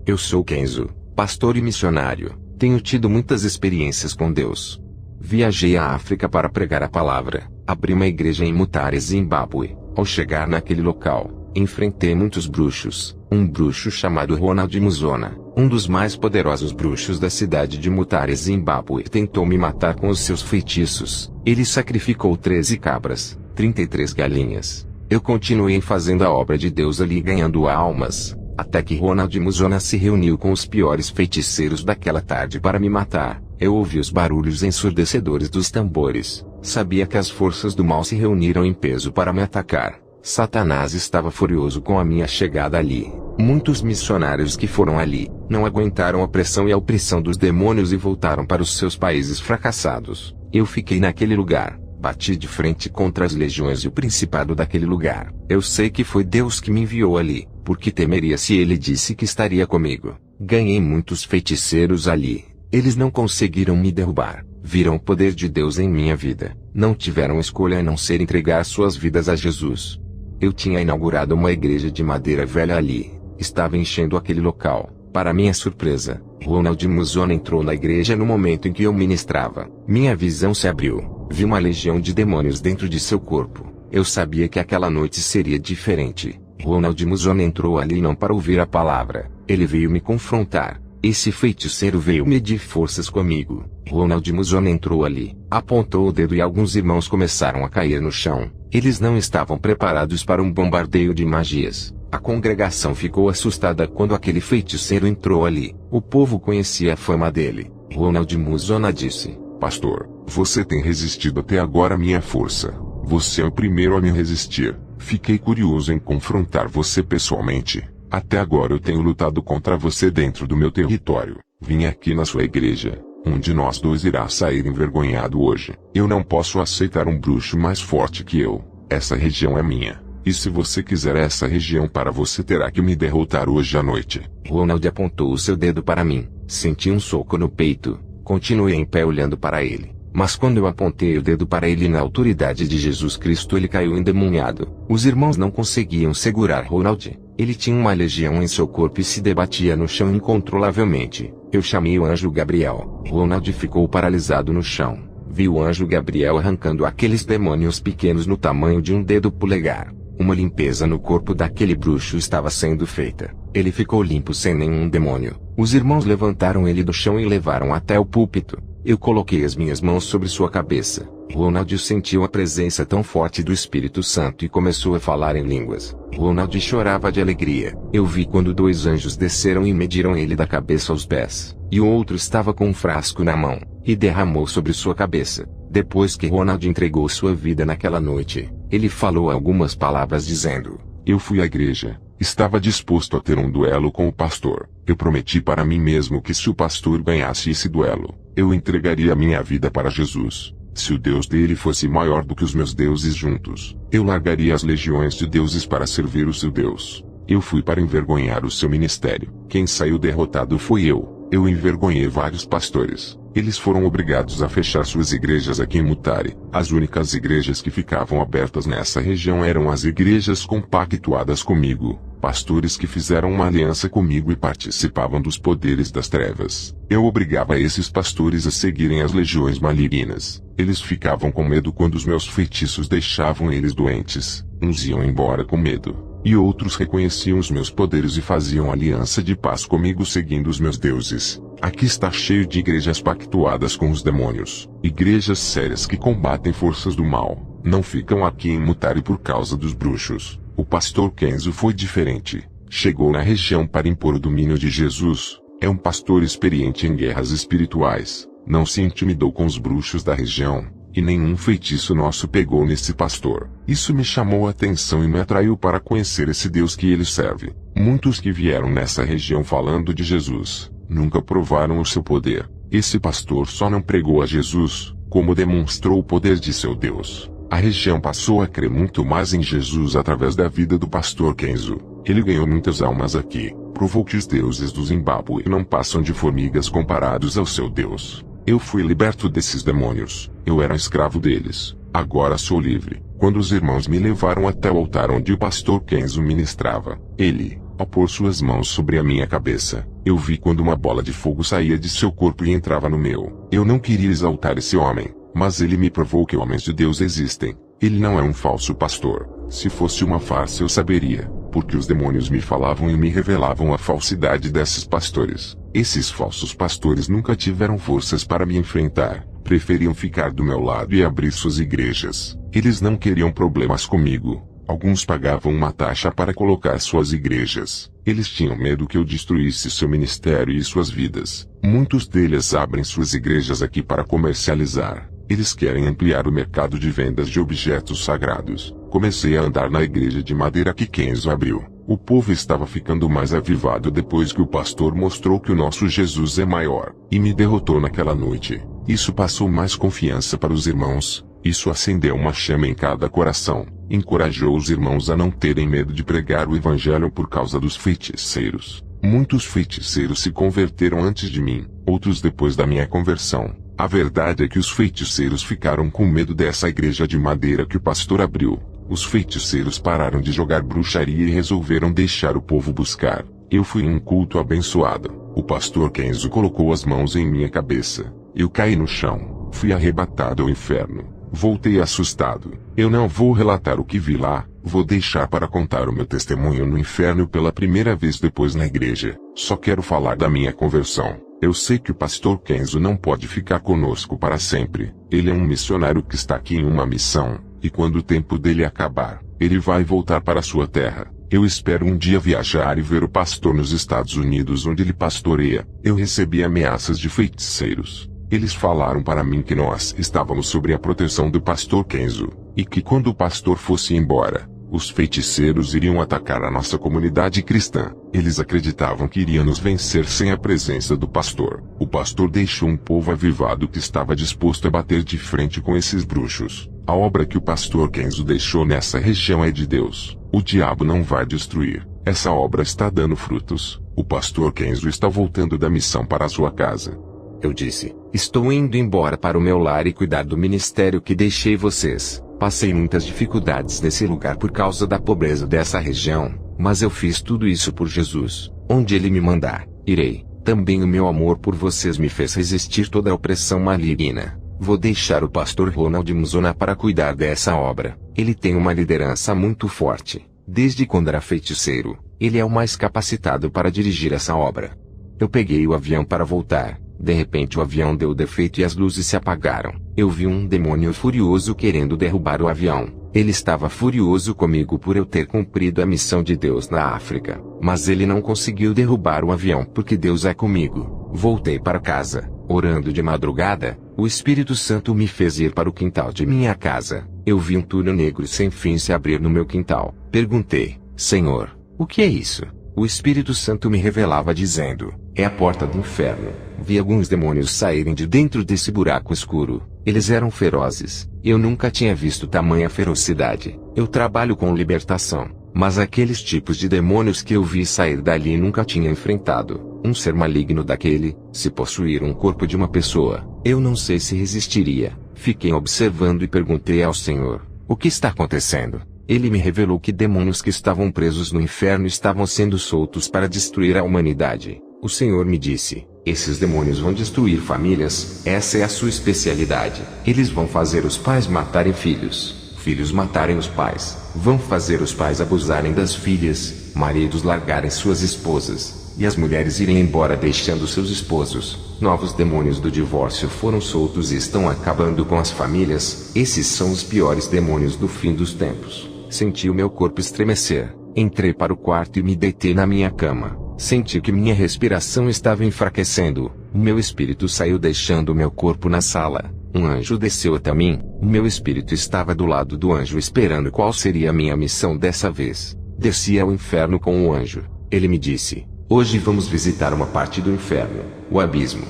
Eu sou Kenzo, pastor e missionário. Tenho tido muitas experiências com Deus. Viajei à África para pregar a palavra. Abri uma igreja em Mutare, Zimbábue. Ao chegar naquele local, enfrentei muitos bruxos. Um bruxo chamado Ronald Muzona, um dos mais poderosos bruxos da cidade de Mutare, Zimbábue, tentou me matar com os seus feitiços. Ele sacrificou 13 cabras, 33 galinhas. Eu continuei fazendo a obra de Deus ali, ganhando almas, até que Ronald Muzona se reuniu com os piores feiticeiros daquela tarde para me matar. Eu ouvi os barulhos ensurdecedores dos tambores. Sabia que as forças do mal se reuniram em peso para me atacar. Satanás estava furioso com a minha chegada ali. Muitos missionários que foram ali, não aguentaram a pressão e a opressão dos demônios e voltaram para os seus países fracassados. Eu fiquei naquele lugar, bati de frente contra as legiões e o principado daquele lugar. Eu sei que foi Deus que me enviou ali, porque temeria se Ele disse que estaria comigo. Ganhei muitos feiticeiros ali. Eles não conseguiram me derrubar. Viram o poder de Deus em minha vida. Não tiveram escolha a não ser entregar suas vidas a Jesus. Eu tinha inaugurado uma igreja de madeira velha ali. Estava enchendo aquele local. Para minha surpresa, Ronald Muzona entrou na igreja no momento em que eu ministrava. Minha visão se abriu. Vi uma legião de demônios dentro de seu corpo. Eu sabia que aquela noite seria diferente. Ronald Muzona entrou ali não para ouvir a palavra. Ele veio me confrontar. Esse feiticeiro veio medir forças comigo. Ronald Muzona entrou ali, apontou o dedo e alguns irmãos começaram a cair no chão. Eles não estavam preparados para um bombardeio de magias. A congregação ficou assustada quando aquele feiticeiro entrou ali. O povo conhecia a fama dele. Ronald Muzona disse: Pastor, você tem resistido até agora à minha força. Você é o primeiro a me resistir. Fiquei curioso em confrontar você pessoalmente. Até agora eu tenho lutado contra você dentro do meu território. Vim aqui na sua igreja. Um de nós dois irá sair envergonhado hoje. Eu não posso aceitar um bruxo mais forte que eu. Essa região é minha. E se você quiser essa região para você, terá que me derrotar hoje à noite. Ronald apontou o seu dedo para mim. Senti um soco no peito. Continuei em pé olhando para ele. Mas quando eu apontei o dedo para ele na autoridade de Jesus Cristo, ele caiu endemoniado. Os irmãos não conseguiam segurar Ronald. Ele tinha uma legião em seu corpo e se debatia no chão incontrolavelmente. Eu chamei o anjo Gabriel. Ronald ficou paralisado no chão. Vi o anjo Gabriel arrancando aqueles demônios pequenos no tamanho de um dedo polegar. Uma limpeza no corpo daquele bruxo estava sendo feita. Ele ficou limpo sem nenhum demônio. Os irmãos levantaram ele do chão e levaram até o púlpito. Eu coloquei as minhas mãos sobre sua cabeça. Ronald sentiu a presença tão forte do Espírito Santo e começou a falar em línguas. Ronald chorava de alegria. Eu vi quando 2 anjos desceram e mediram ele da cabeça aos pés. E o outro estava com um frasco na mão, e derramou sobre sua cabeça. Depois que Ronald entregou sua vida naquela noite, ele falou algumas palavras dizendo: Eu fui à igreja. Estava disposto a ter um duelo com o pastor. Eu prometi para mim mesmo que se o pastor ganhasse esse duelo, eu entregaria minha vida para Jesus. Se o Deus dele fosse maior do que os meus deuses juntos, eu largaria as legiões de deuses para servir o seu Deus. Eu fui para envergonhar o seu ministério. Quem saiu derrotado foi eu. Eu envergonhei vários pastores. Eles foram obrigados a fechar suas igrejas aqui em Mutare. As únicas igrejas que ficavam abertas nessa região eram as igrejas compactuadas comigo. Pastores que fizeram uma aliança comigo e participavam dos poderes das trevas. Eu obrigava esses pastores a seguirem as legiões malignas. Eles ficavam com medo quando os meus feitiços deixavam eles doentes. Uns iam embora com medo, e outros reconheciam os meus poderes e faziam aliança de paz comigo seguindo os meus deuses. Aqui está cheio de igrejas pactuadas com os demônios. Igrejas sérias que combatem forças do mal. Não ficam aqui em Mutare por causa dos bruxos. O pastor Kenzo foi diferente. Chegou na região para impor o domínio de Jesus. É um pastor experiente em guerras espirituais. Não se intimidou com os bruxos da região. E nenhum feitiço nosso pegou nesse pastor. Isso me chamou a atenção e me atraiu para conhecer esse Deus que ele serve. Muitos que vieram nessa região falando de Jesus, nunca provaram o seu poder. Esse pastor só não pregou a Jesus, como demonstrou o poder de seu Deus. A região passou a crer muito mais em Jesus através da vida do pastor Kenzo. Ele ganhou muitas almas aqui. Provou que os deuses do Zimbábue não passam de formigas comparados ao seu Deus. Eu fui liberto desses demônios. Eu era escravo deles. Agora sou livre. Quando os irmãos me levaram até o altar onde o pastor Kenzo ministrava, ele, ao pôr suas mãos sobre a minha cabeça, Eu vi quando uma bola de fogo saía de seu corpo e entrava no meu. Eu não queria exaltar esse homem, mas ele me provou que homens de Deus existem. Ele não é um falso pastor. Se fosse uma farsa eu saberia, porque os demônios me falavam e me revelavam a falsidade desses pastores. Esses falsos pastores nunca tiveram forças para me enfrentar. Preferiam ficar do meu lado e abrir suas igrejas. Eles não queriam problemas comigo. Alguns pagavam uma taxa para colocar suas igrejas. Eles tinham medo que eu destruísse seu ministério e suas vidas. Muitos deles abrem suas igrejas aqui para comercializar. Eles querem ampliar o mercado de vendas de objetos sagrados. Comecei a andar na igreja de madeira que Kenzo abriu. O povo estava ficando mais avivado depois que o pastor mostrou que o nosso Jesus é maior, e me derrotou naquela noite. Isso passou mais confiança para os irmãos. Isso acendeu uma chama em cada coração. Encorajou os irmãos a não terem medo de pregar o evangelho por causa dos feiticeiros. Muitos feiticeiros se converteram antes de mim, outros depois da minha conversão. A verdade é que os feiticeiros ficaram com medo dessa igreja de madeira que o pastor abriu. Os feiticeiros pararam de jogar bruxaria e resolveram deixar o povo buscar. Eu fui em um culto abençoado. O pastor Kenzo colocou as mãos em minha cabeça. Eu caí no chão. Fui arrebatado ao inferno. Voltei assustado. Eu não vou relatar o que vi lá, vou deixar para contar o meu testemunho no inferno pela primeira vez depois na igreja. Só quero falar da minha conversão. Eu sei que o pastor Kenzo não pode ficar conosco para sempre. Ele é um missionário que está aqui em uma missão, e quando o tempo dele acabar, ele vai voltar para sua terra. Eu espero um dia viajar e ver o pastor nos Estados Unidos onde ele pastoreia. Eu recebi ameaças de feiticeiros. Eles falaram para mim que nós estávamos sob a proteção do pastor Kenzo, e que quando o pastor fosse embora, os feiticeiros iriam atacar a nossa comunidade cristã. Eles acreditavam que iriam nos vencer sem a presença do pastor. O pastor deixou um povo avivado que estava disposto a bater de frente com esses bruxos. A obra que o pastor Kenzo deixou nessa região é de Deus. O diabo não vai destruir. Essa obra está dando frutos. O pastor Kenzo está voltando da missão para a sua casa. Eu disse, estou indo embora para o meu lar e cuidar do ministério que deixei vocês. Passei muitas dificuldades nesse lugar por causa da pobreza dessa região, mas eu fiz tudo isso por Jesus. Onde Ele me mandar, irei. Também o meu amor por vocês me fez resistir toda a opressão maligna. Vou deixar o pastor Ronald Muzona para cuidar dessa obra. Ele tem uma liderança muito forte. Desde quando era feiticeiro, ele é o mais capacitado para dirigir essa obra. Eu peguei o avião para voltar. De repente o avião deu defeito e as luzes se apagaram. Eu vi um demônio furioso querendo derrubar o avião. Ele estava furioso comigo por eu ter cumprido a missão de Deus na África. Mas ele não conseguiu derrubar o avião porque Deus é comigo. Voltei para casa, orando de madrugada. O Espírito Santo me fez ir para o quintal de minha casa. Eu vi um túnel negro sem fim se abrir no meu quintal. Perguntei, Senhor, o que é isso? O Espírito Santo me revelava dizendo, é a porta do inferno. Vi alguns demônios saírem de dentro desse buraco escuro. Eles eram ferozes. Eu nunca tinha visto tamanha ferocidade. Eu trabalho com libertação, mas aqueles tipos de demônios que eu vi sair dali nunca tinha enfrentado. Um ser maligno daquele, se possuir um corpo de uma pessoa, eu não sei se resistiria. Fiquei observando e perguntei ao Senhor, o que está acontecendo? Ele me revelou que demônios que estavam presos no inferno estavam sendo soltos para destruir a humanidade. O Senhor me disse, esses demônios vão destruir famílias, essa é a sua especialidade. Eles vão fazer os pais matarem filhos, filhos matarem os pais, vão fazer os pais abusarem das filhas, maridos largarem suas esposas, e as mulheres irem embora deixando seus esposos. Novos demônios do divórcio foram soltos e estão acabando com as famílias. Esses são os piores demônios do fim dos tempos. Senti o meu corpo estremecer. Entrei para o quarto e me deitei na minha cama. Senti que minha respiração estava enfraquecendo. O meu espírito saiu deixando o meu corpo na sala. Um anjo desceu até mim. O meu espírito estava do lado do anjo esperando qual seria a minha missão dessa vez. Desci ao inferno com o anjo. Ele me disse, hoje vamos visitar uma parte do inferno, o abismo.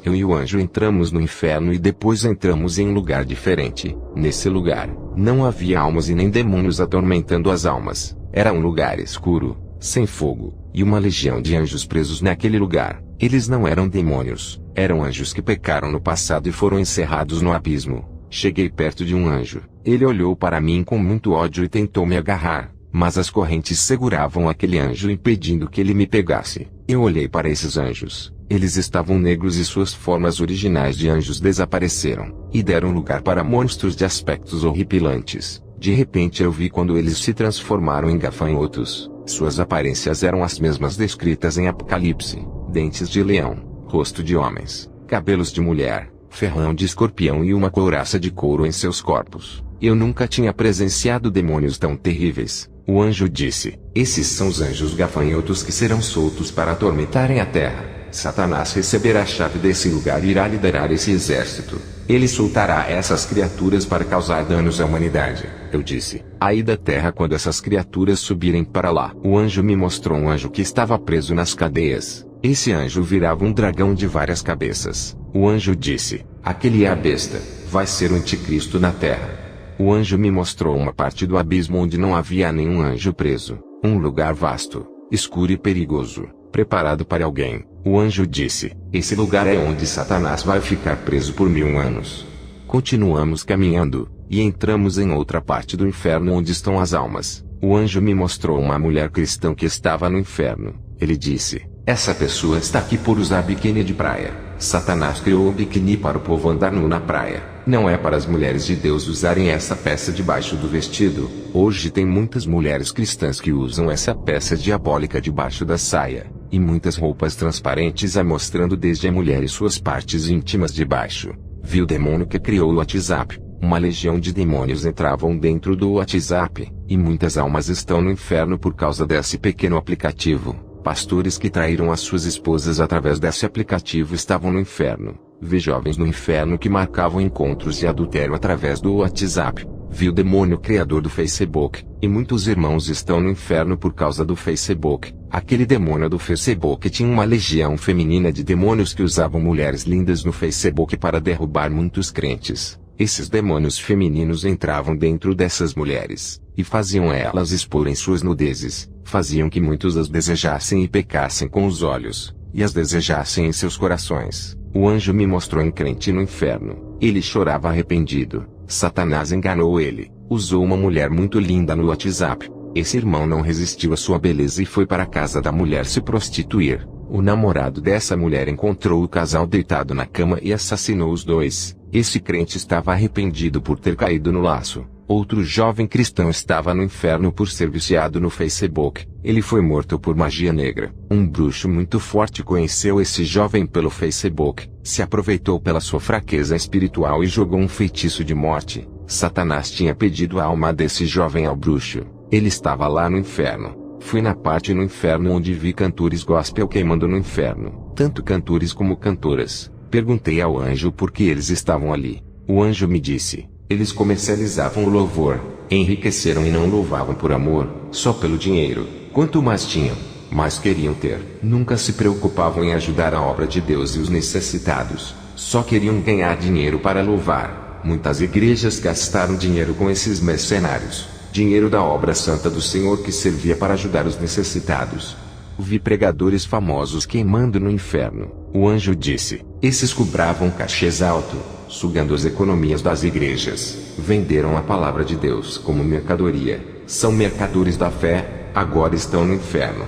Eu e o anjo entramos no inferno e depois entramos em um lugar diferente. Nesse lugar, não havia almas e nem demônios atormentando as almas. Era um lugar escuro, sem fogo, e uma legião de anjos presos naquele lugar. Eles não eram demônios, eram anjos que pecaram no passado e foram encerrados no abismo. Cheguei perto de um anjo. Ele olhou para mim com muito ódio e tentou me agarrar, mas as correntes seguravam aquele anjo impedindo que ele me pegasse. Eu olhei para esses anjos. Eles estavam negros e suas formas originais de anjos desapareceram, e deram lugar para monstros de aspectos horripilantes. De repente eu vi quando eles se transformaram em gafanhotos. Suas aparências eram as mesmas descritas em Apocalipse: dentes de leão, rosto de homens, cabelos de mulher, ferrão de escorpião e uma couraça de couro em seus corpos. Eu nunca tinha presenciado demônios tão terríveis. O anjo disse: esses são os anjos gafanhotos que serão soltos para atormentarem a terra. Satanás receberá a chave desse lugar e irá liderar esse exército. Ele soltará essas criaturas para causar danos à humanidade. Eu disse: aí da terra quando essas criaturas subirem para lá. O anjo me mostrou um anjo que estava preso nas cadeias. Esse anjo virava um dragão de várias cabeças. O anjo disse: aquele é a besta, vai ser o anticristo na terra. O anjo me mostrou uma parte do abismo onde não havia nenhum anjo preso. Um lugar vasto, escuro e perigoso, preparado para alguém. O anjo disse: esse lugar é onde Satanás vai ficar preso por 1000 anos. Continuamos caminhando, e entramos em outra parte do inferno onde estão as almas. O anjo me mostrou uma mulher cristã que estava no inferno. Ele disse: essa pessoa está aqui por usar biquíni de praia. Satanás criou o biquíni para o povo andar nu na praia. Não é para as mulheres de Deus usarem essa peça debaixo do vestido. Hoje tem muitas mulheres cristãs que usam essa peça diabólica debaixo da saia. E muitas roupas transparentes mostrando desde a mulher e suas partes íntimas de baixo. Vi o demônio que criou o WhatsApp. Uma legião de demônios entravam dentro do WhatsApp. E muitas almas estão no inferno por causa desse pequeno aplicativo. Pastores que traíram as suas esposas através desse aplicativo estavam no inferno. Vi jovens no inferno que marcavam encontros de adultério através do WhatsApp. Vi o demônio criador do Facebook. E muitos irmãos estão no inferno por causa do Facebook. Aquele demônio do Facebook tinha uma legião feminina de demônios que usavam mulheres lindas no Facebook para derrubar muitos crentes. Esses demônios femininos entravam dentro dessas mulheres, e faziam elas exporem suas nudezes, faziam que muitos as desejassem e pecassem com os olhos, e as desejassem em seus corações. O anjo me mostrou um crente no inferno. Ele chorava arrependido. Satanás enganou ele, usou uma mulher muito linda no WhatsApp. Esse irmão não resistiu à sua beleza e foi para a casa da mulher se prostituir. O namorado dessa mulher encontrou o casal deitado na cama e assassinou os dois. Esse crente estava arrependido por ter caído no laço. Outro jovem cristão estava no inferno por ser viciado no Facebook. Ele foi morto por magia negra. Um bruxo muito forte conheceu esse jovem pelo Facebook, se aproveitou pela sua fraqueza espiritual e jogou um feitiço de morte. Satanás tinha pedido a alma desse jovem ao bruxo. Ele estava lá no inferno. Fui na parte no inferno onde vi cantores gospel queimando no inferno, tanto cantores como cantoras. Perguntei ao anjo por que eles estavam ali. O anjo me disse: eles comercializavam o louvor, enriqueceram e não louvavam por amor, só pelo dinheiro. Quanto mais tinham, mais queriam ter. Nunca se preocupavam em ajudar a obra de Deus e os necessitados. Só queriam ganhar dinheiro para louvar. Muitas igrejas gastaram dinheiro com esses mercenários. Dinheiro da obra santa do Senhor que servia para ajudar os necessitados. Vi pregadores famosos queimando no inferno. O anjo disse: esses cobravam cachês alto, sugando as economias das igrejas. Venderam a palavra de Deus como mercadoria. São mercadores da fé, agora estão no inferno.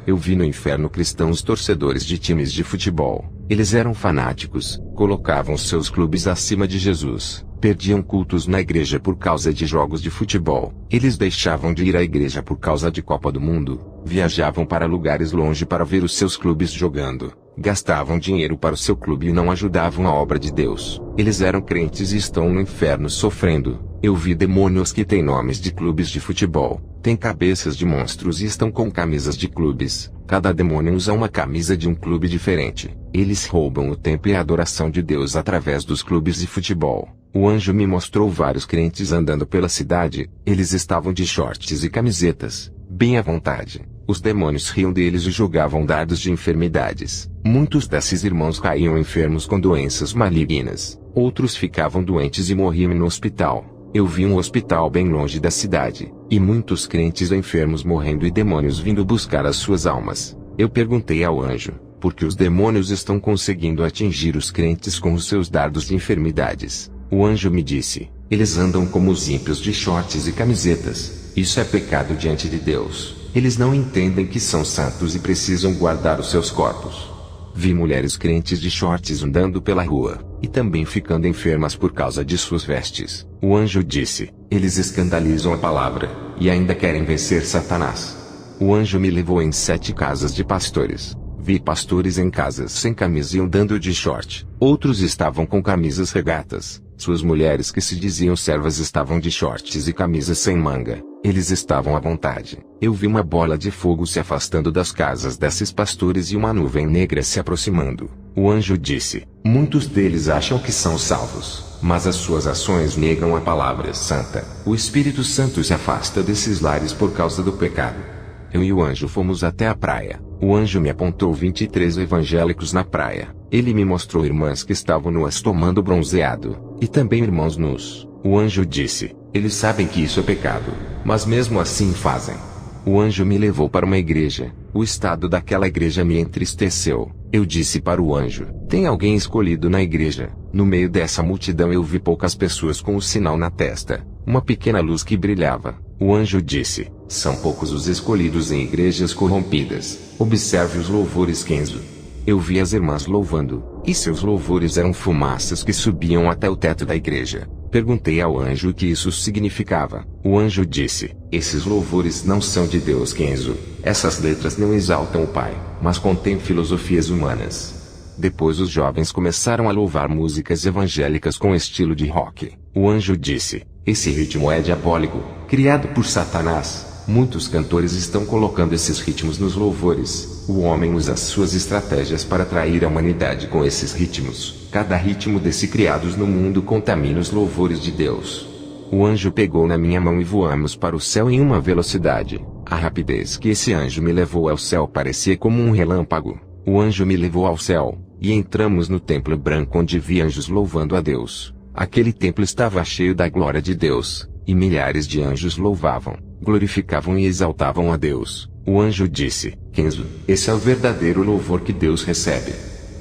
Eu vi no inferno cristãos torcedores de times de futebol. Eles eram fanáticos, colocavam seus clubes acima de Jesus. Perdiam cultos na igreja por causa de jogos de futebol. Eles deixavam de ir à igreja por causa de Copa do Mundo. Viajavam para lugares longe para ver os seus clubes jogando. Gastavam dinheiro para o seu clube e não ajudavam a obra de Deus. Eles eram crentes e estão no inferno sofrendo. Eu vi demônios que têm nomes de clubes de futebol, têm cabeças de monstros e estão com camisas de clubes. Cada demônio usa uma camisa de um clube diferente. Eles roubam o tempo e a adoração de Deus através dos clubes de futebol. O anjo me mostrou vários crentes andando pela cidade. Eles estavam de shorts e camisetas, bem à vontade. Os demônios riam deles e jogavam dardos de enfermidades. Muitos desses irmãos caíam enfermos com doenças malignas. Outros ficavam doentes e morriam no hospital. Eu vi um hospital bem longe da cidade, e muitos crentes enfermos morrendo e demônios vindo buscar as suas almas. Eu perguntei ao anjo: por que os demônios estão conseguindo atingir os crentes com os seus dardos de enfermidades? O anjo me disse: eles andam como os ímpios de shorts e camisetas. Isso é pecado diante de Deus. Eles não entendem que são santos e precisam guardar os seus corpos. Vi mulheres crentes de shorts andando pela rua, e também ficando enfermas por causa de suas vestes. O anjo disse: eles escandalizam a palavra, e ainda querem vencer Satanás. O anjo me levou em 7 casas de pastores. Vi pastores em casas sem camisa e andando de short. Outros estavam com camisas regatas. Suas mulheres que se diziam servas estavam de shorts e camisas sem manga. Eles estavam à vontade. Eu vi uma bola de fogo se afastando das casas desses pastores e uma nuvem negra se aproximando. O anjo disse: muitos deles acham que são salvos, mas as suas ações negam a palavra santa. O Espírito Santo se afasta desses lares por causa do pecado. Eu e o anjo fomos até a praia. O anjo me apontou 23 evangélicos na praia. Ele me mostrou irmãs que estavam nuas tomando bronzeado, e também irmãos nus. O anjo disse: eles sabem que isso é pecado, mas mesmo assim fazem. O anjo me levou para uma igreja. O estado daquela igreja me entristeceu. Eu disse para o anjo: tem alguém escolhido na igreja? No meio dessa multidão eu vi poucas pessoas com o sinal na testa, uma pequena luz que brilhava. O anjo disse: são poucos os escolhidos em igrejas corrompidas. Observe os louvores Kenzo. Eu vi as irmãs louvando, e seus louvores eram fumaças que subiam até o teto da igreja. Perguntei ao anjo o que isso significava. O anjo disse: esses louvores não são de Deus, Kenzo. Essas letras não exaltam o Pai, mas contêm filosofias humanas. Depois os jovens começaram a louvar músicas evangélicas com estilo de rock. O anjo disse: esse ritmo é diabólico, criado por Satanás. Muitos cantores estão colocando esses ritmos nos louvores. O homem usa suas estratégias para atrair a humanidade com esses ritmos. Cada ritmo desse criados no mundo contamina os louvores de Deus. O anjo pegou na minha mão e voamos para o céu em uma velocidade. A rapidez que esse anjo me levou ao céu parecia como um relâmpago. O anjo me levou ao céu, e entramos no templo branco onde vi anjos louvando a Deus. Aquele templo estava cheio da glória de Deus, e milhares de anjos louvavam, glorificavam e exaltavam a Deus. O anjo disse: Kenzo, esse é o verdadeiro louvor que Deus recebe.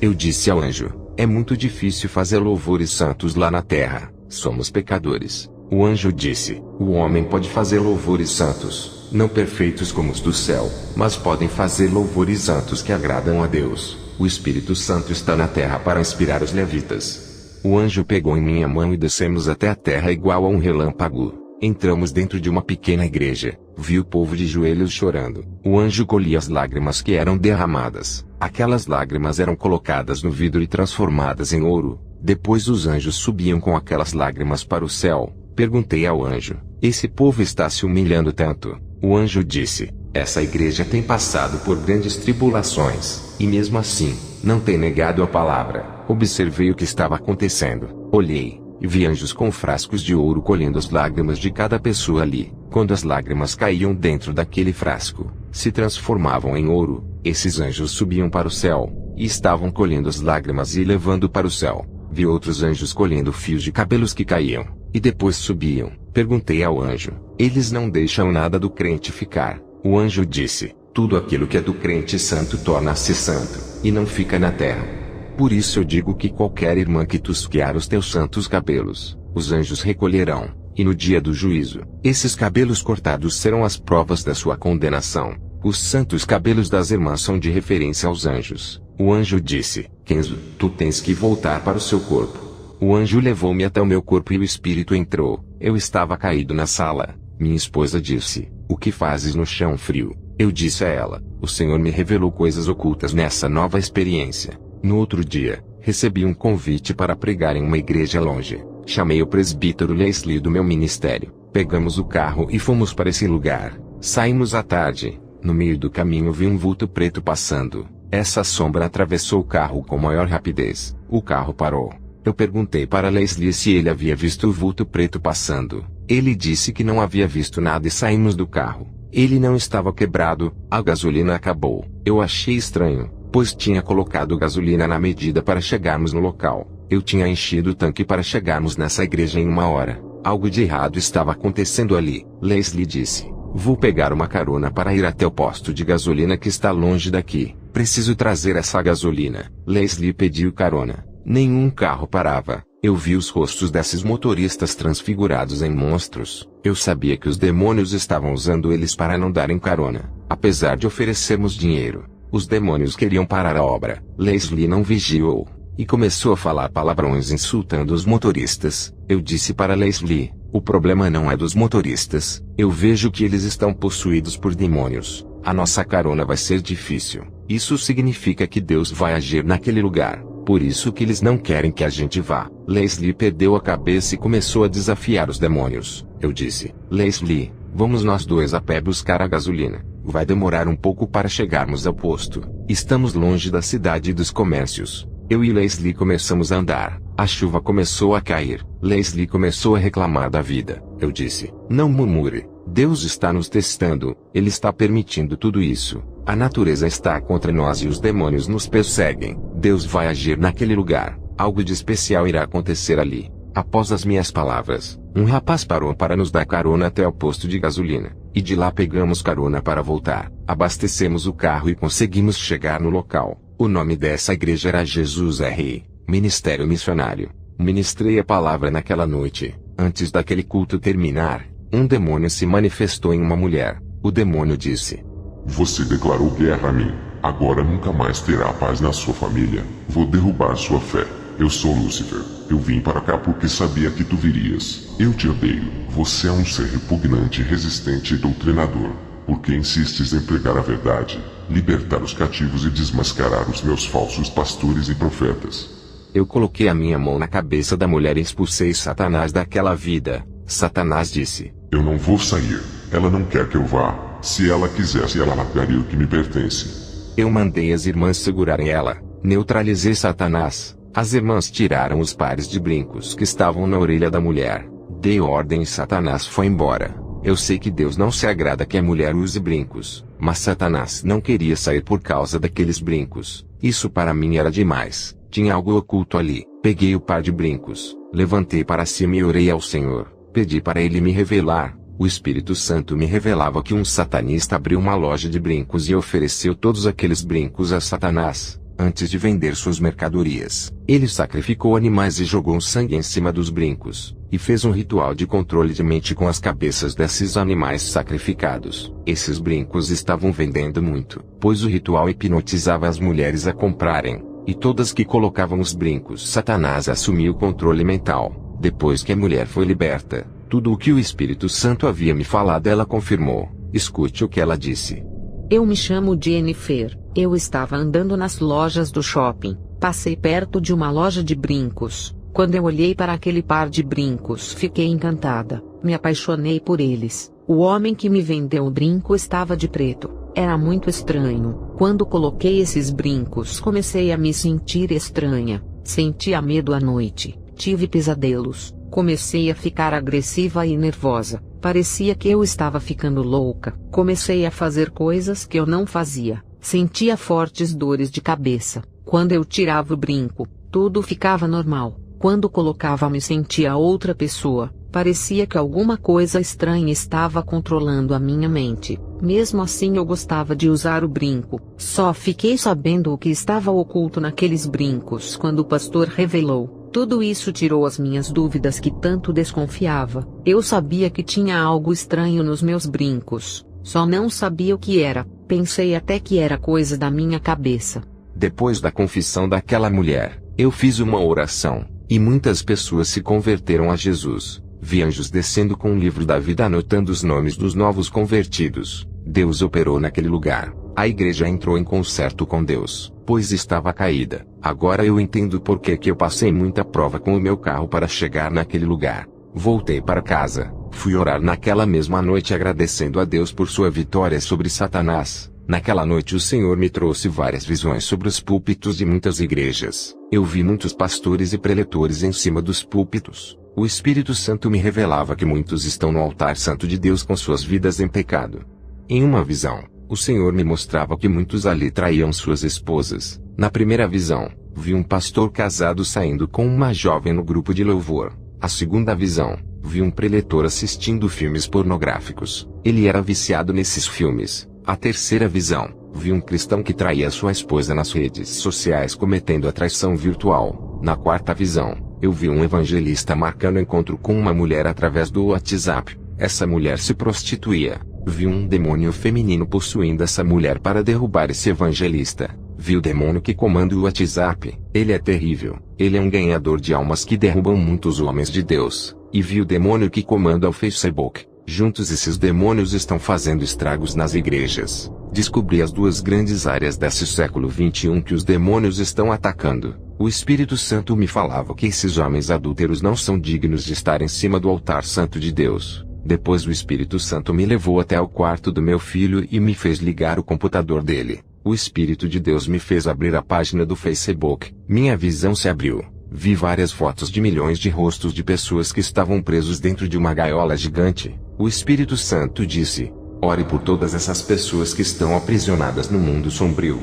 Eu disse ao anjo: é muito difícil fazer louvores santos lá na terra, somos pecadores. O anjo disse: o homem pode fazer louvores santos, não perfeitos como os do céu, mas podem fazer louvores santos que agradam a Deus. O Espírito Santo está na terra para inspirar os levitas. O anjo pegou em minha mão e descemos até a terra igual a um relâmpago. Entramos dentro de uma pequena igreja. Vi o povo de joelhos chorando. O anjo colhia as lágrimas que eram derramadas. Aquelas lágrimas eram colocadas no vidro e transformadas em ouro. Depois os anjos subiam com aquelas lágrimas para o céu. Perguntei ao anjo: esse povo está se humilhando tanto? O anjo disse: essa igreja tem passado por grandes tribulações, e mesmo assim, não tem negado a palavra. Observei o que estava acontecendo. Olhei, e vi anjos com frascos de ouro colhendo as lágrimas de cada pessoa ali. Quando as lágrimas caíam dentro daquele frasco, se transformavam em ouro. Esses anjos subiam para o céu, e estavam colhendo as lágrimas e levando para o céu. Vi outros anjos colhendo fios de cabelos que caíam, e depois subiam. Perguntei ao anjo: eles não deixam nada do crente ficar? O anjo disse: tudo aquilo que é do crente santo torna-se santo, e não fica na terra. Por isso eu digo que qualquer irmã que tosquear os teus santos cabelos, os anjos recolherão, e no dia do juízo, esses cabelos cortados serão as provas da sua condenação. Os santos cabelos das irmãs são de referência aos anjos. O anjo disse: Kenzo, tu tens que voltar para o seu corpo. O anjo levou-me até o meu corpo e o espírito entrou. Eu estava caído na sala. Minha esposa disse: o que fazes no chão frio? Eu disse a ela: o Senhor me revelou coisas ocultas nessa nova experiência. No outro dia, recebi um convite para pregar em uma igreja longe. Chamei o presbítero Leslie do meu ministério. Pegamos o carro e fomos para esse lugar. Saímos à tarde. No meio do caminho vi um vulto preto passando. Essa sombra atravessou o carro com maior rapidez. O carro parou. Eu perguntei para Leslie se ele havia visto o vulto preto passando. Ele disse que não havia visto nada e saímos do carro. Ele não estava quebrado, a gasolina acabou. Eu achei estranho, pois tinha colocado gasolina na medida para chegarmos no local. Eu tinha enchido o tanque para chegarmos nessa igreja em 1 hora. Algo de errado estava acontecendo ali. Leslie disse: vou pegar uma carona para ir até o posto de gasolina que está longe daqui. Preciso trazer essa gasolina. Leslie pediu carona. Nenhum carro parava. Eu vi os rostos desses motoristas transfigurados em monstros. Eu sabia que os demônios estavam usando eles para não darem carona. Apesar de oferecermos dinheiro, os demônios queriam parar a obra. Leslie não vigiou e começou a falar palavrões insultando os motoristas. Eu disse para Leslie: o problema não é dos motoristas. Eu vejo que eles estão possuídos por demônios. A nossa carona vai ser difícil. Isso significa que Deus vai agir naquele lugar. Por isso que eles não querem que a gente vá. Leslie perdeu a cabeça e começou a desafiar os demônios. Eu disse: Leslie, vamos nós dois a pé buscar a gasolina. Vai demorar um pouco para chegarmos ao posto. Estamos longe da cidade e dos comércios. Eu e Leslie começamos a andar. A chuva começou a cair. Leslie começou a reclamar da vida. Eu disse: não murmure. Deus está nos testando. Ele está permitindo tudo isso. A natureza está contra nós e os demônios nos perseguem. Deus vai agir naquele lugar. Algo de especial irá acontecer ali. Após as minhas palavras, um rapaz parou para nos dar carona até o posto de gasolina. E de lá pegamos carona para voltar. Abastecemos o carro e conseguimos chegar no local. O nome dessa igreja era Jesus é Rei, Ministério Missionário. Ministrei a palavra naquela noite. Antes daquele culto terminar, um demônio se manifestou em uma mulher. O demônio disse: você declarou guerra a mim. Agora nunca mais terá paz na sua família. Vou derrubar sua fé. Eu sou Lúcifer. Eu vim para cá porque sabia que tu virias. Eu te odeio. Você é um ser repugnante, resistente e doutrinador. Porque insistes em pregar a verdade, libertar os cativos e desmascarar os meus falsos pastores e profetas. Eu coloquei a minha mão na cabeça da mulher e expulsei Satanás daquela vida. Satanás disse: eu não vou sair. Ela não quer que eu vá. Se ela quisesse, ela largaria o que me pertence. Eu mandei as irmãs segurarem ela. Neutralizei Satanás. As irmãs tiraram os pares de brincos que estavam na orelha da mulher. Dei ordem e Satanás foi embora. Eu sei que Deus não se agrada que a mulher use brincos, mas Satanás não queria sair por causa daqueles brincos. Isso para mim era demais. Tinha algo oculto ali. Peguei o par de brincos, levantei para cima e orei ao Senhor. Pedi para Ele me revelar. O Espírito Santo me revelava que um satanista abriu uma loja de brincos e ofereceu todos aqueles brincos a Satanás. Antes de vender suas mercadorias, ele sacrificou animais e jogou sangue em cima dos brincos, e fez um ritual de controle de mente com as cabeças desses animais sacrificados. Esses brincos estavam vendendo muito, pois o ritual hipnotizava as mulheres a comprarem, e todas que colocavam os brincos, Satanás assumiu o controle mental. Depois que a mulher foi liberta, tudo o que o Espírito Santo havia me falado ela confirmou. Escute o que ela disse. Eu me chamo Jennifer. Eu estava andando nas lojas do shopping. Passei perto de uma loja de brincos. Quando eu olhei para aquele par de brincos, fiquei encantada. Me apaixonei por eles. O homem que me vendeu o brinco estava de preto. Era muito estranho. Quando coloquei esses brincos, comecei a me sentir estranha. Sentia medo à noite. Tive pesadelos. Comecei a ficar agressiva e nervosa. Parecia que eu estava ficando louca. Comecei a fazer coisas que eu não fazia. Sentia fortes dores de cabeça. Quando eu tirava o brinco, tudo ficava normal. Quando colocava, me sentia outra pessoa. Parecia que alguma coisa estranha estava controlando a minha mente. Mesmo assim, eu gostava de usar o brinco. Só fiquei sabendo o que estava oculto naqueles brincos quando o pastor revelou. Tudo isso tirou as minhas dúvidas que tanto desconfiava. Eu sabia que tinha algo estranho nos meus brincos. Só não sabia o que era. Pensei até que era coisa da minha cabeça. Depois da confissão daquela mulher, eu fiz uma oração, e muitas pessoas se converteram a Jesus. Vi anjos descendo com o livro da vida anotando os nomes dos novos convertidos. Deus operou naquele lugar. A igreja entrou em concerto com Deus, pois estava caída. Agora eu entendo por que eu passei muita prova com o meu carro para chegar naquele lugar. Voltei para casa, fui orar naquela mesma noite agradecendo a Deus por sua vitória sobre Satanás. Naquela noite o Senhor me trouxe várias visões sobre os púlpitos de muitas igrejas. Eu vi muitos pastores e preletores em cima dos púlpitos. O Espírito Santo me revelava que muitos estão no altar santo de Deus com suas vidas em pecado. Em uma visão, o Senhor me mostrava que muitos ali traíam suas esposas. Na primeira visão, vi um pastor casado saindo com uma jovem no grupo de louvor. A segunda visão, vi um preletor assistindo filmes pornográficos. Ele era viciado nesses filmes. A terceira visão, vi um cristão que traía sua esposa nas redes sociais cometendo a traição virtual. Na quarta visão, eu vi um evangelista marcando encontro com uma mulher através do WhatsApp. Essa mulher se prostituía. Vi um demônio feminino possuindo essa mulher para derrubar esse evangelista. Vi o demônio que comanda o WhatsApp. Ele é terrível. Ele é um ganhador de almas que derrubam muitos homens de Deus. E vi o demônio que comanda o Facebook. Juntos esses demônios estão fazendo estragos nas igrejas. Descobri as duas grandes áreas desse século XXI que os demônios estão atacando. O Espírito Santo me falava que esses homens adúlteros não são dignos de estar em cima do altar santo de Deus. Depois o Espírito Santo me levou até o quarto do meu filho e me fez ligar o computador dele. O Espírito de Deus me fez abrir a página do Facebook. Minha visão se abriu. Vi várias fotos de milhões de rostos de pessoas que estavam presos dentro de uma gaiola gigante. O Espírito Santo disse: ore por todas essas pessoas que estão aprisionadas no mundo sombrio.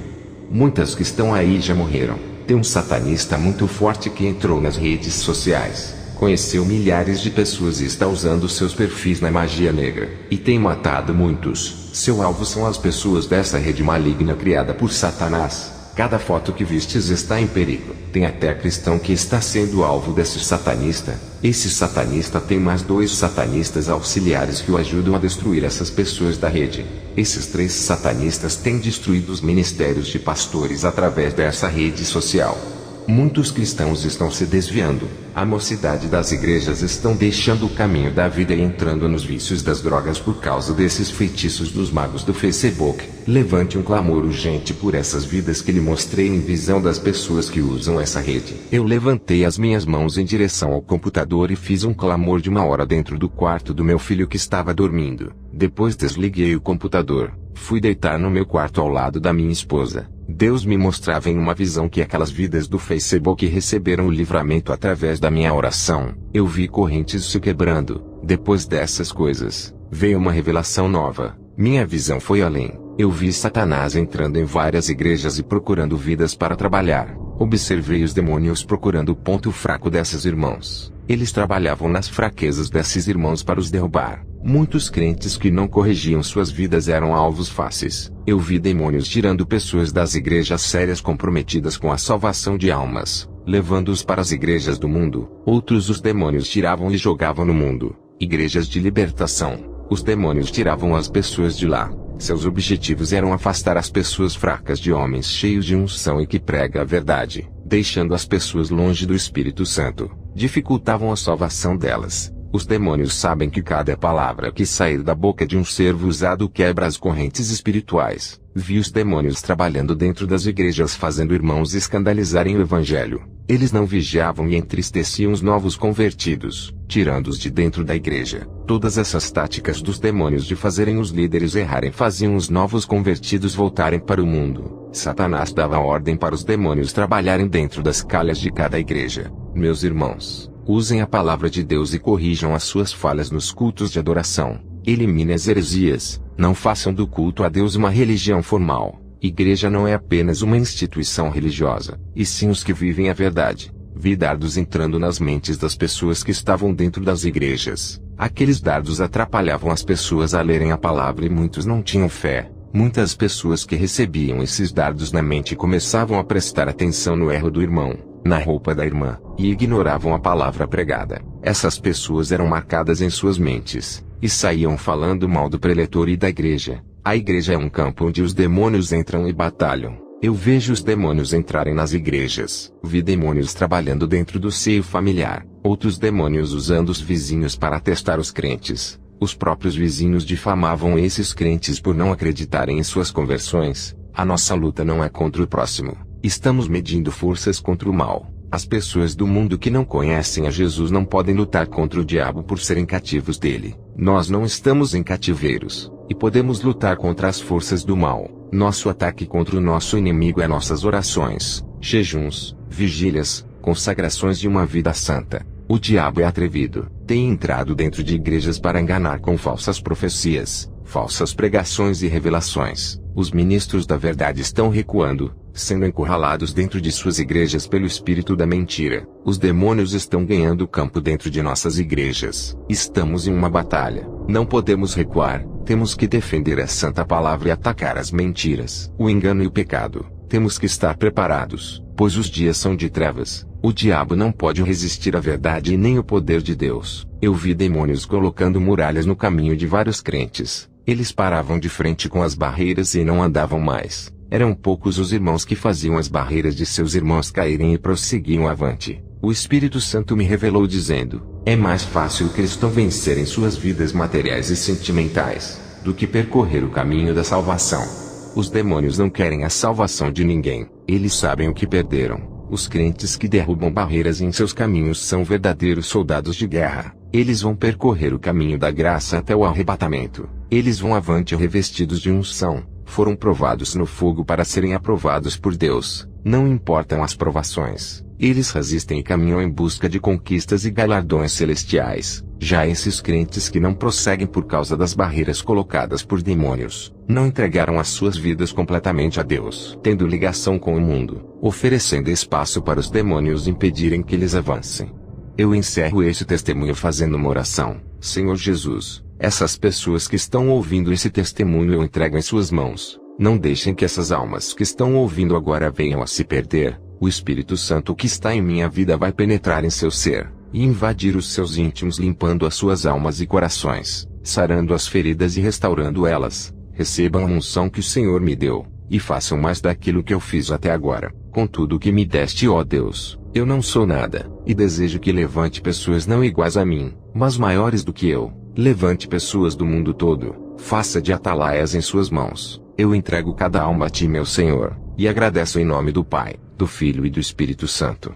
Muitas que estão aí já morreram. Tem um satanista muito forte que entrou nas redes sociais. Conheceu milhares de pessoas e está usando seus perfis na magia negra. E tem matado muitos. Seu alvo são as pessoas dessa rede maligna criada por Satanás. Cada foto que vistes está em perigo. Tem até cristão que está sendo alvo desse satanista. Esse satanista tem mais 2 satanistas auxiliares que o ajudam a destruir essas pessoas da rede. Esses 3 satanistas têm destruído os ministérios de pastores através dessa rede social. Muitos cristãos estão se desviando. A mocidade das igrejas estão deixando o caminho da vida e entrando nos vícios das drogas por causa desses feitiços dos magos do Facebook. Levante um clamor urgente por essas vidas que lhe mostrei em visão das pessoas que usam essa rede. Eu levantei as minhas mãos em direção ao computador e fiz um clamor de 1 hora dentro do quarto do meu filho que estava dormindo. Depois desliguei o computador. Fui deitar no meu quarto ao lado da minha esposa. Deus me mostrava em uma visão que aquelas vidas do Facebook receberam o livramento através da minha oração. Eu vi correntes se quebrando. Depois dessas coisas, veio uma revelação nova. Minha visão foi além. Eu vi Satanás entrando em várias igrejas e procurando vidas para trabalhar. Observei os demônios procurando o ponto fraco desses irmãos. Eles trabalhavam nas fraquezas desses irmãos para os derrubar. Muitos crentes que não corrigiam suas vidas eram alvos fáceis. Eu vi demônios tirando pessoas das igrejas sérias comprometidas com a salvação de almas, levando-os para as igrejas do mundo. Outros os demônios tiravam e jogavam no mundo. Igrejas de libertação. Os demônios tiravam as pessoas de lá. Seus objetivos eram afastar as pessoas fracas de homens cheios de unção e que prega a verdade, deixando as pessoas longe do Espírito Santo. Dificultavam a salvação delas. Os demônios sabem que cada palavra que sair da boca de um servo usado quebra as correntes espirituais. Vi os demônios trabalhando dentro das igrejas fazendo irmãos escandalizarem o evangelho. Eles não vigiavam e entristeciam os novos convertidos, tirando-os de dentro da igreja. Todas essas táticas dos demônios de fazerem os líderes errarem faziam os novos convertidos voltarem para o mundo. Satanás dava ordem para os demônios trabalharem dentro das calhas de cada igreja. Meus irmãos, usem a palavra de Deus e corrijam as suas falhas nos cultos de adoração. Elimine as heresias. Não façam do culto a Deus uma religião formal. Igreja não é apenas uma instituição religiosa, e sim os que vivem a verdade. Vi dardos entrando nas mentes das pessoas que estavam dentro das igrejas. Aqueles dardos atrapalhavam as pessoas a lerem a palavra e muitos não tinham fé. Muitas pessoas que recebiam esses dardos na mente começavam a prestar atenção no erro do irmão, na roupa da irmã, e ignoravam a palavra pregada. Essas pessoas eram marcadas em suas mentes, e saíam falando mal do preletor e da igreja. A igreja é um campo onde os demônios entram e batalham. Eu vejo os demônios entrarem nas igrejas. Vi demônios trabalhando dentro do seio familiar. Outros demônios usando os vizinhos para testar os crentes. Os próprios vizinhos difamavam esses crentes por não acreditarem em suas conversões. A nossa luta não é contra o próximo. Estamos medindo forças contra o mal. As pessoas do mundo que não conhecem a Jesus não podem lutar contra o diabo por serem cativos dele. Nós não estamos em cativeiros, e podemos lutar contra as forças do mal. Nosso ataque contra o nosso inimigo é nossas orações, jejuns, vigílias, consagrações de uma vida santa. O diabo é atrevido, tem entrado dentro de igrejas para enganar com falsas profecias, falsas pregações e revelações. Os ministros da verdade estão recuando, sendo encurralados dentro de suas igrejas pelo espírito da mentira. Os demônios estão ganhando campo dentro de nossas igrejas. Estamos em uma batalha. Não podemos recuar. Temos que defender a santa palavra e atacar as mentiras, o engano e o pecado. Temos que estar preparados, pois os dias são de trevas. O diabo não pode resistir à verdade e nem o poder de Deus. Eu vi demônios colocando muralhas no caminho de vários crentes. Eles paravam de frente com as barreiras e não andavam mais. Eram poucos os irmãos que faziam as barreiras de seus irmãos caírem e prosseguiam avante. O Espírito Santo me revelou dizendo: é mais fácil o cristão vencer em suas vidas materiais e sentimentais, do que percorrer o caminho da salvação. Os demônios não querem a salvação de ninguém, eles sabem o que perderam. Os crentes que derrubam barreiras em seus caminhos são verdadeiros soldados de guerra. Eles vão percorrer o caminho da graça até o arrebatamento. Eles vão avante revestidos de unção. Foram provados no fogo para serem aprovados por Deus. Não importam as provações. Eles resistem e caminham em busca de conquistas e galardões celestiais. Já esses crentes que não prosseguem por causa das barreiras colocadas por demônios, não entregaram as suas vidas completamente a Deus, tendo ligação com o mundo, oferecendo espaço para os demônios impedirem que eles avancem. Eu encerro esse testemunho fazendo uma oração. Senhor Jesus, essas pessoas que estão ouvindo esse testemunho eu entrego em suas mãos. Não deixem que essas almas que estão ouvindo agora venham a se perder. O Espírito Santo que está em minha vida vai penetrar em seu ser, e invadir os seus íntimos, limpando as suas almas e corações, sarando as feridas e restaurando elas. Recebam a unção que o Senhor me deu, e façam mais daquilo que eu fiz até agora, com tudo o que me deste, ó Deus. Eu não sou nada, e desejo que levante pessoas não iguais a mim, mas maiores do que eu. Levante pessoas do mundo todo, faça de atalaias em suas mãos. Eu entrego cada alma a ti, meu Senhor, e agradeço em nome do Pai, do Filho e do Espírito Santo.